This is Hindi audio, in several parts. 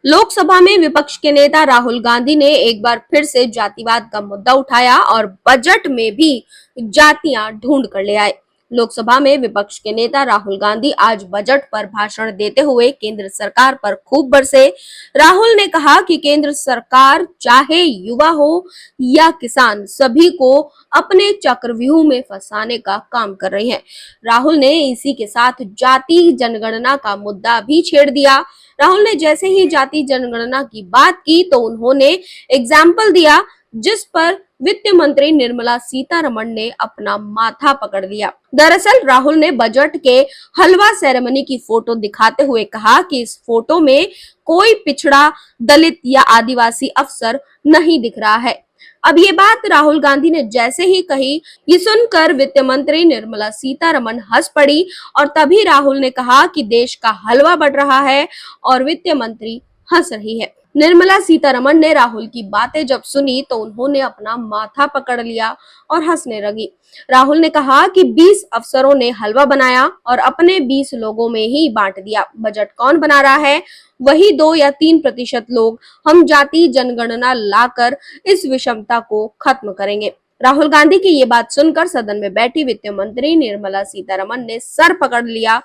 लोकसभा में विपक्ष के नेता राहुल गांधी ने एक बार फिर से जातिवाद का मुद्दा उठाया और बजट में भी जातियां ढूंढ कर ले आए। लोकसभा में विपक्ष के नेता राहुल गांधी आज बजट पर भाषण देते हुए केंद्र सरकार पर खूब बरसे। राहुल ने कहा कि केंद्र सरकार चाहे युवा हो या किसान, सभी को अपने चक्रव्यूह में फंसाने का काम कर रही है। राहुल ने इसी के साथ जाति जनगणना का मुद्दा भी छेड़ दिया। राहुल ने जैसे ही जाति जनगणना की बात की तो उन्होंने एग्जाम्पल दिया, जिस पर वित्त मंत्री निर्मला सीतारमण ने अपना माथा पकड़ लिया। दरअसल राहुल ने बजट के हलवा सेरेमनी की फोटो दिखाते हुए कहा कि इस फोटो में कोई पिछड़ा, दलित या आदिवासी अफसर नहीं दिख रहा है। अब ये बात राहुल गांधी ने जैसे ही कही, ये सुनकर वित्त मंत्री निर्मला सीतारमण हंस पड़ी और तभी राहुल ने कहा कि देश का हलवा बढ़ रहा है और वित्त मंत्री हंस रही है। निर्मला सीतारमण ने राहुल की बातें जब सुनी तो उन्होंने अपना माथा पकड़ लिया और हंसने लगी। राहुल ने कहा कि 20 अफसरों ने हलवा बनाया और अपने 20 लोगों में ही बांट दिया। बजट कौन बना रहा है? वही 2 या 3% लोग। हम जाति जनगणना लाकर इस विषमता को खत्म करेंगे। राहुल गांधी की ये बात सुनकर सदन में बैठी वित्त मंत्री निर्मला सीतारमण ने सर पकड़ लिया।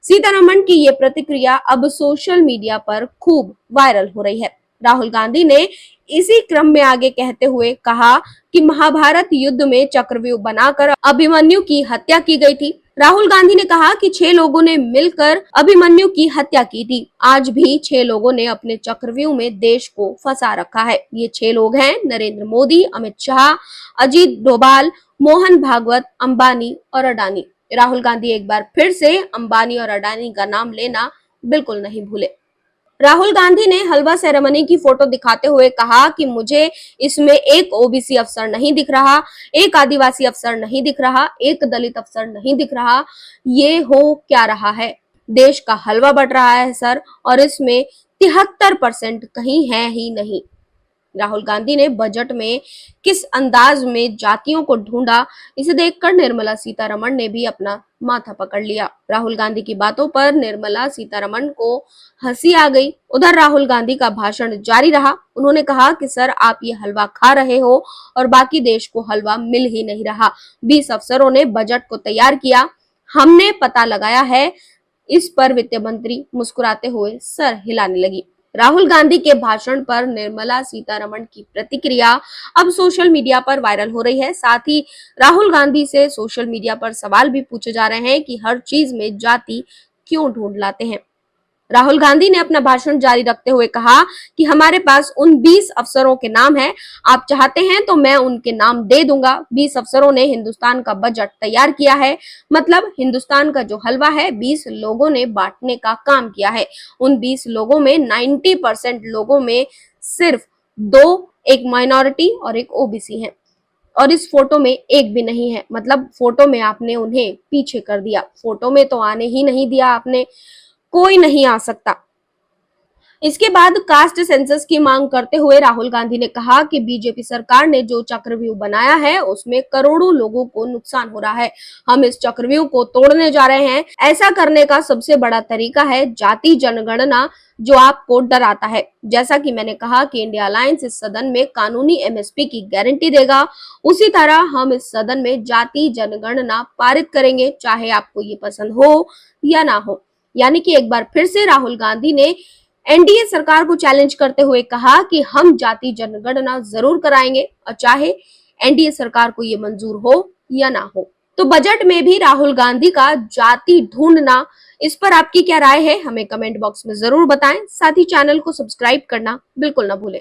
सीतारमण की ये प्रतिक्रिया अब सोशल मीडिया पर खूब वायरल हो रही है। राहुल गांधी ने इसी क्रम में आगे कहते हुए कहा कि महाभारत युद्ध में चक्रव्यूह बनाकर अभिमन्यु की हत्या की गई थी। राहुल गांधी ने कहा कि 6 लोगों ने मिलकर अभिमन्यु की हत्या की थी। आज भी 6 लोगों ने अपने चक्रव्यूह में देश को फंसा रखा है। ये 6 लोग हैं नरेंद्र मोदी, अमित शाह, अजीत डोभाल, मोहन भागवत, अंबानी और अडानी। राहुल गांधी एक बार फिर से अंबानी और अडानी का नाम लेना बिल्कुल नहीं भूले। राहुल गांधी ने हलवा सेरेमनी की फोटो दिखाते हुए कहा कि मुझे इसमें एक ओबीसी अफसर नहीं दिख रहा, एक आदिवासी अफसर नहीं दिख रहा, एक दलित अफसर नहीं दिख रहा। ये हो क्या रहा है? देश का हलवा बट रहा है सर, और इसमें 73% कहीं है ही नहीं। राहुल गांधी ने बजट में किस अंदाज में जातियों को ढूंढा, इसे देखकर निर्मला सीतारमण ने भी अपना माथा पकड़ लिया। राहुल गांधी की बातों पर निर्मला सीतारमण को हंसी आ गई। उधर राहुल गांधी का भाषण जारी रहा। उन्होंने कहा कि सर, आप ये हलवा खा रहे हो और बाकी देश को हलवा मिल ही नहीं रहा। 20 अफसरों ने बजट को तैयार किया, हमने पता लगाया है। इस पर वित्त मंत्री मुस्कुराते हुए सर हिलाने लगी। राहुल गांधी के भाषण पर निर्मला सीतारमण की प्रतिक्रिया अब सोशल मीडिया पर वायरल हो रही है। साथ ही राहुल गांधी से सोशल मीडिया पर सवाल भी पूछे जा रहे हैं कि हर चीज में जाति क्यों ढूंढ लाते हैं। राहुल गांधी ने अपना भाषण जारी रखते हुए कहा कि हमारे पास उन 20 अफसरों के नाम हैं, आप चाहते हैं तो मैं उनके नाम दे दूंगा। 20 अफसरों ने हिंदुस्तान का बजट तैयार किया है, मतलब हिंदुस्तान का जो हलवा है 20 लोगों ने बांटने का काम किया है। उन 20 लोगों में 90% लोगों में सिर्फ 2, एक माइनॉरिटी और एक ओबीसी है, और इस फोटो में एक भी नहीं है। मतलब फोटो में आपने उन्हें पीछे कर दिया, फोटो में तो आने ही नहीं दिया आपने, कोई नहीं आ सकता। इसके बाद कास्ट सेंसस की मांग करते हुए राहुल गांधी ने कहा कि बीजेपी सरकार ने जो चक्रव्यूह बनाया है उसमें करोड़ों लोगों को नुकसान हो रहा है। हम इस चक्रव्यूह को तोड़ने जा रहे हैं। ऐसा करने का सबसे बड़ा तरीका है जाति जनगणना, जो आपको डराता है। जैसा कि मैंने कहा कि इंडिया अलायंस इस सदन में कानूनी एमएसपी की गारंटी देगा, उसी तरह हम इस सदन में जाति जनगणना पारित करेंगे, चाहे आपको ये पसंद हो या ना हो। यानी कि एक बार फिर से राहुल गांधी ने एनडीए सरकार को चैलेंज करते हुए कहा कि हम जाति जनगणना जरूर कराएंगे, और चाहे एनडीए सरकार को ये मंजूर हो या ना हो। तो बजट में भी राहुल गांधी का जाति ढूंढना, इस पर आपकी क्या राय है, हमें कमेंट बॉक्स में जरूर बताएं। साथ ही चैनल को सब्सक्राइब करना बिल्कुल ना भूलें।